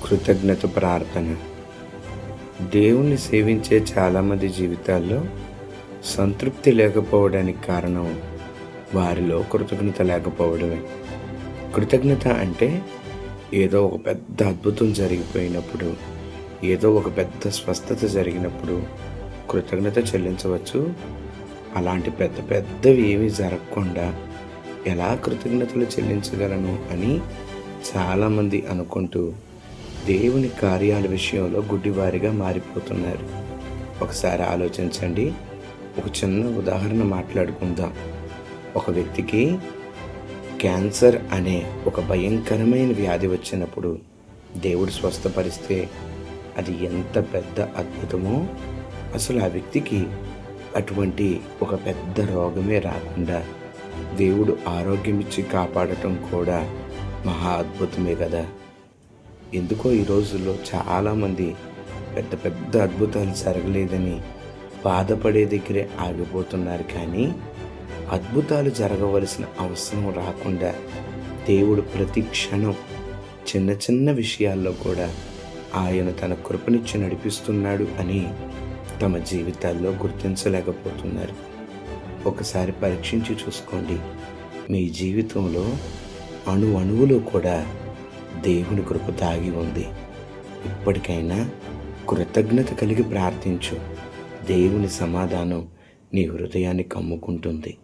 కృతజ్ఞత ప్రార్థన. దేవుణ్ణి సేవించే చాలామంది జీవితాల్లో సంతృప్తి లేకపోవడానికి కారణం వారిలో కృతజ్ఞత లేకపోవడమే. కృతజ్ఞత అంటే ఏదో ఒక పెద్ద అద్భుతం జరిగిపోయినప్పుడు, ఏదో ఒక పెద్ద స్వస్థత జరిగినప్పుడు కృతజ్ఞత చెల్లించవచ్చు. అలాంటి పెద్ద పెద్దవి ఏమీ జరగకుండా ఎలా కృతజ్ఞతలు చెల్లించగలను అని చాలామంది అనుకుంటూ దేవుని కార్యాల విషయంలో గుడ్డివారిగా మారిపోతున్నారు. ఒకసారి ఆలోచించండి. ఒక చిన్న ఉదాహరణ మాట్లాడుకుందాం. ఒక వ్యక్తికి క్యాన్సర్ అనే ఒక భయంకరమైన వ్యాధి వచ్చినప్పుడు దేవుడు స్వస్థపరిస్తే అది ఎంత పెద్ద అద్భుతమో. అసలు ఆ వ్యక్తికి అటువంటి ఒక పెద్ద రోగమే రాకుండా దేవుడు ఆరోగ్యం ఇచ్చి కాపాడటం కూడా మహా అద్భుతమే కదా. ఎందుకో ఈ రోజుల్లో చాలామంది పెద్ద పెద్ద అద్భుతాలు జరగలేదని బాధపడే దగ్గరే ఆగిపోతున్నారు. కానీ అద్భుతాలు జరగవలసిన అవసరం రాకుండా దేవుడు ప్రతి క్షణం చిన్న చిన్న విషయాల్లో కూడా ఆయన తన కృపనిచ్చి నడిపిస్తున్నాడు అని తమ జీవితాల్లో గుర్తించలేకపోతున్నారు. ఒకసారి పరీక్షించి చూసుకోండి. మీ జీవితంలో అణువులో కూడా దేవుని కృప దాగి ఉంది. ఇప్పటికైనా కృతజ్ఞత కలిగి ప్రార్థించు. దేవుని సమాధానం నీ హృదయాన్ని కమ్ముకుంటుంది.